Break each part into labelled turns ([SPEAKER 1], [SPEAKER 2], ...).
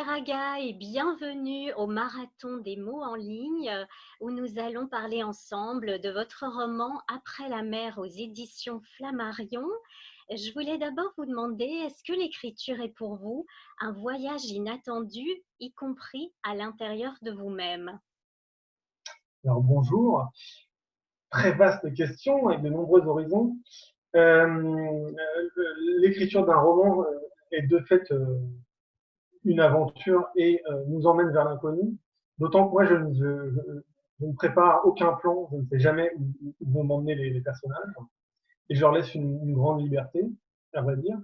[SPEAKER 1] cher Aga et bienvenue au marathon des mots en ligne où nous allons parler ensemble de votre roman Après la mer aux éditions Flammarion. Je voulais d'abord vous demander, est-ce que l'écriture est pour vous un voyage inattendu, y compris à l'intérieur de vous-même?
[SPEAKER 2] Alors bonjour, très vaste question avec de nombreux horizons. L'écriture d'un roman est de fait une aventure et nous emmène vers l'inconnu. D'autant que moi je ne prépare aucun plan, je ne sais jamais où vont m'emmener les personnages et je leur laisse une grande liberté, à vrai dire.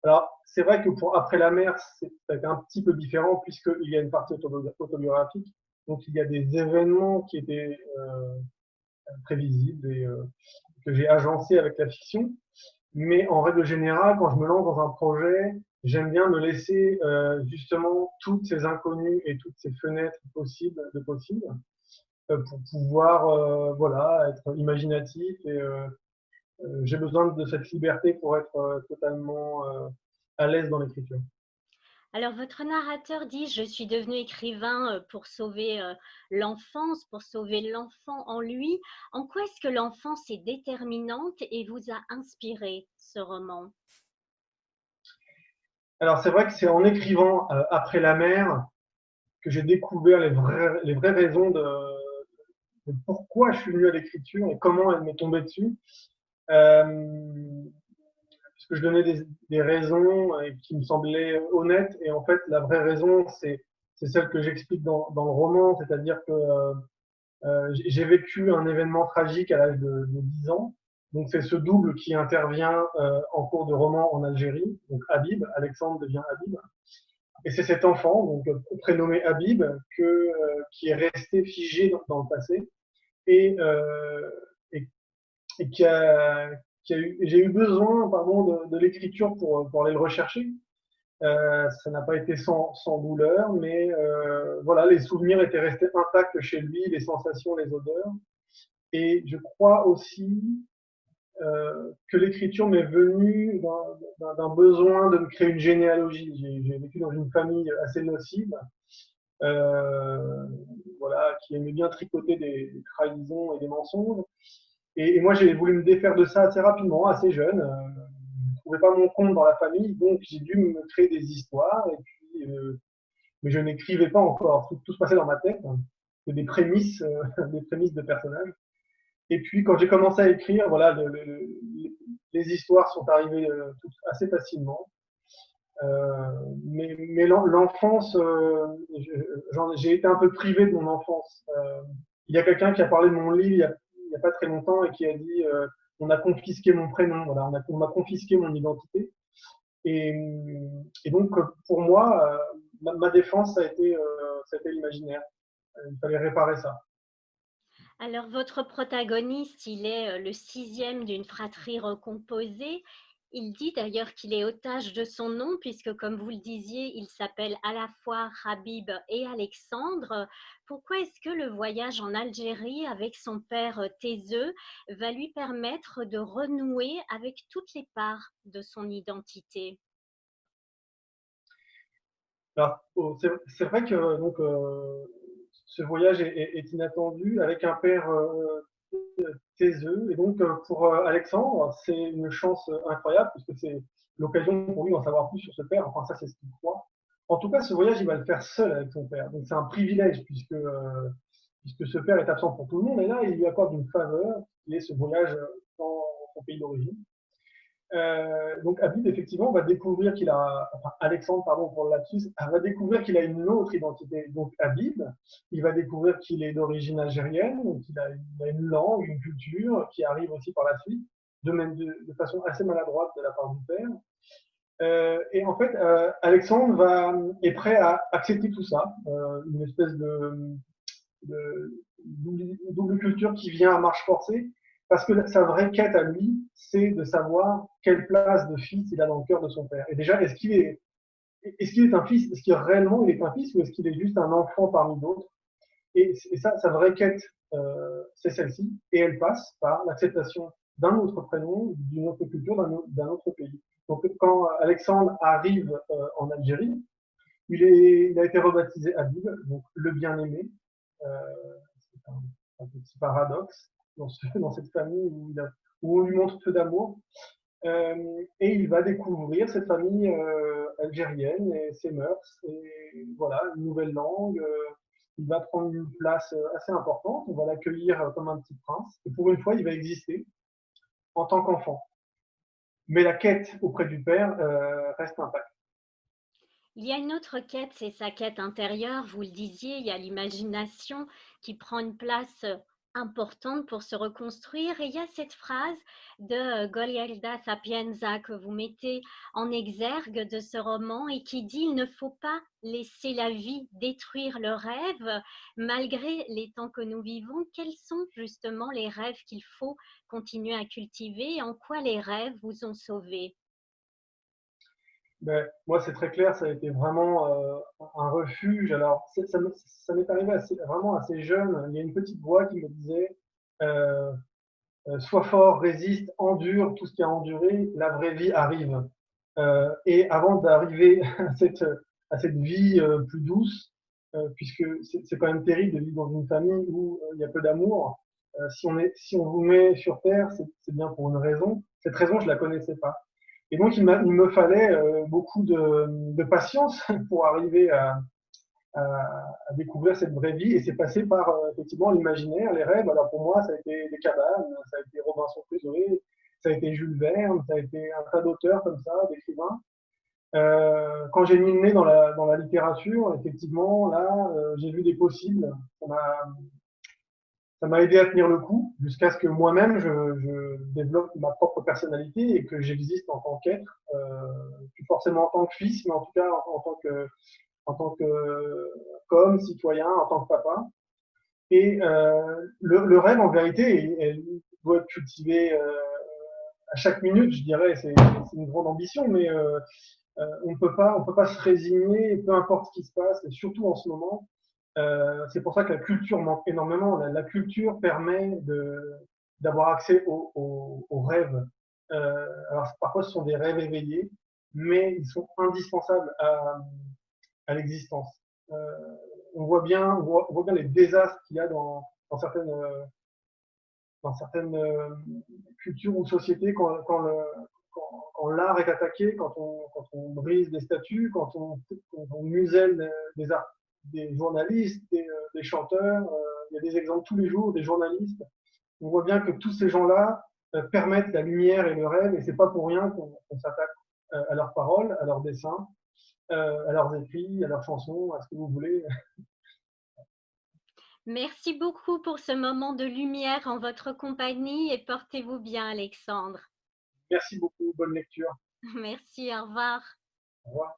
[SPEAKER 2] Alors c'est vrai que pour Après la mer, c'est un petit peu différent puisqu'il y a une partie autobiographique, donc il y a des événements qui étaient prévisibles et que j'ai agencé avec la fiction. Mais en règle générale, quand je me lance dans un projet, j'aime bien me laisser justement toutes ces inconnues et toutes ces fenêtres possibles pour pouvoir voilà, être imaginatif et j'ai besoin de cette liberté pour être totalement à l'aise dans l'écriture.
[SPEAKER 1] Alors, votre narrateur dit: «Je suis devenu écrivain pour sauver l'enfance, pour sauver l'enfant en lui». En quoi est-ce que l'enfance est déterminante et vous a inspiré ce roman?
[SPEAKER 2] Alors c'est vrai que c'est en écrivant Après la mer que j'ai découvert les vraies raisons de pourquoi je suis venu à l'écriture et comment elle m'est tombée dessus. Parce que je donnais des raisons qui me semblaient honnêtes et en fait la vraie raison c'est celle que j'explique dans le roman, c'est-à-dire que j'ai vécu un événement tragique à l'âge de 10 ans. Donc c'est ce double qui intervient en cours de roman en Algérie, donc Habib, Alexandre devient Habib. Et c'est cet enfant, donc prénommé Habib, qui est resté figé dans le passé et, et, et j'ai eu besoin pardon, de l'écriture pour aller le rechercher. Ça n'a pas été sans douleur, mais voilà, les souvenirs étaient restés intacts chez lui, les sensations, les odeurs. Et je crois aussi que l'écriture m'est venue d'un besoin de me créer une généalogie. J'ai vécu dans une famille assez nocive, euh, voilà, qui aimait bien tricoter des trahisons et des mensonges. Et moi, j'ai voulu me défaire de ça assez rapidement, assez jeune. Je ne trouvais pas mon compte dans la famille, donc j'ai dû me créer des histoires. Et puis, mais je n'écrivais pas encore. Tout se passait dans ma tête. C'était des prémices, des prémices de personnages. Et puis, quand j'ai commencé à écrire, voilà, les histoires sont arrivées assez facilement. Mais l'enfance, j'ai été un peu privé de mon enfance. Il y a quelqu'un qui a parlé de mon livre il y a pas très longtemps et qui a dit on a confisqué mon prénom, voilà, on m'a confisqué mon identité. Et, et donc, pour moi, ma défense, ça a été l'imaginaire. Il fallait réparer ça.
[SPEAKER 1] Alors, votre protagoniste, il est le sixième d'une fratrie recomposée. Il dit d'ailleurs qu'il est otage de son nom, puisque, comme vous le disiez, il s'appelle à la fois Habib et Alexandre. Pourquoi est-ce que le voyage en Algérie avec son père taiseux va lui permettre de renouer avec toutes les parts de son identité?
[SPEAKER 2] Alors, c'est vrai que donc, ce voyage est inattendu avec un père taiseux. Et donc, pour Alexandre, c'est une chance incroyable puisque c'est l'occasion pour lui d'en savoir plus sur ce père. Enfin, ça, c'est ce qu'il croit. En tout cas, ce voyage, il va le faire seul avec son père. Donc, c'est un privilège puisque ce père est absent pour tout le monde. Et là, il lui accorde une faveur qui est ce voyage dans son pays d'origine. Donc Habib, effectivement, va découvrir qu'il a, enfin Alexandre, pardon pour le lapsus, va découvrir qu'il a une autre identité. Donc Habib, il va découvrir qu'il est d'origine algérienne, donc il a une langue, une culture qui arrive aussi par la suite, de façon assez maladroite de la part du père. Et en fait, Alexandre est prêt à accepter tout ça, une espèce de double culture qui vient à marche forcée, parce que sa vraie quête à lui, c'est de savoir quelle place de fils il a dans le cœur de son père. Et déjà, est-ce qu'il est un fils? Est-ce qu'il réellement il est un fils ou est-ce qu'il est juste un enfant parmi d'autres? Et ça, sa vraie quête, c'est celle-ci, et elle passe par l'acceptation d'un autre prénom, d'une autre culture, d'un autre pays. Donc quand Alexandre arrive en Algérie, Il a été rebaptisé Habib, donc le bien-aimé. Euh, c'est un petit paradoxe dans cette famille où on lui montre peu d'amour. Et il va découvrir cette famille algérienne et ses mœurs, et voilà, une nouvelle langue. Il va prendre une place assez importante. On va l'accueillir comme un petit prince. Et pour une fois, il va exister en tant qu'enfant. Mais la quête auprès du père reste intacte.
[SPEAKER 1] Il y a une autre quête, c'est sa quête intérieure. Vous le disiez, il y a l'imagination qui prend une place importante pour se reconstruire. Et il y a cette phrase de Golielda Sapienza que vous mettez en exergue de ce roman et qui dit: il ne faut pas laisser la vie détruire le rêve, malgré les temps que nous vivons. Quels sont justement les rêves qu'il faut continuer à cultiver et en quoi les rêves vous ont sauvé?
[SPEAKER 2] Ben, moi, c'est très clair, ça a été vraiment un refuge. Alors, ça m'est arrivé vraiment assez jeune. Il y a une petite voix qui me disait euh, sois fort, résiste, endure tout ce qui a enduré, la vraie vie arrive. Et avant d'arriver à cette vie plus douce, puisque c'est quand même terrible de vivre dans une famille où il y a peu d'amour, si on vous met sur Terre, c'est bien pour une raison. Cette raison, je la connaissais pas. Et donc, il me fallait beaucoup de patience pour arriver à découvrir cette vraie vie. Et c'est passé par effectivement l'imaginaire, les rêves. Alors pour moi, ça a été des cabanes, ça a été Robinson Crusoe, ça a été Jules Verne, ça a été un tas d'auteurs comme ça, d'écrivains. Quand j'ai mis le nez dans la littérature, effectivement, là, j'ai vu des possibles. Ça m'a aidé à tenir le coup jusqu'à ce que moi-même je développe ma propre personnalité et que j'existe en tant qu'être, plus forcément en tant que fils, mais en tout cas en tant que comme citoyen, en tant que papa. Et le rêve, en vérité, il doit être cultivé à chaque minute, je dirais. C'est une grande ambition, mais on peut pas se résigner, peu importe ce qui se passe, et surtout en ce moment. C'est pour ça que la culture manque énormément. La culture permet d'avoir accès aux rêves. Alors parfois ce sont des rêves éveillés, mais ils sont indispensables à l'existence. Euh, on voit bien les désastres qu'il y a dans certaines cultures ou sociétés quand l'art est attaqué, quand on brise des statues, quand on muselle des journalistes, des chanteurs. Il y a des exemples tous les jours des journalistes. On voit bien que tous ces gens-là permettent la lumière et le rêve, et c'est pas pour rien qu'on s'attaque à leurs paroles, à leurs dessins, à leurs écrits, à leurs chansons, à ce que vous voulez.
[SPEAKER 1] Merci beaucoup pour ce moment de lumière en votre compagnie et portez-vous bien, Alexandre.
[SPEAKER 2] Merci beaucoup, bonne lecture.
[SPEAKER 1] Merci, au revoir.
[SPEAKER 2] Au revoir.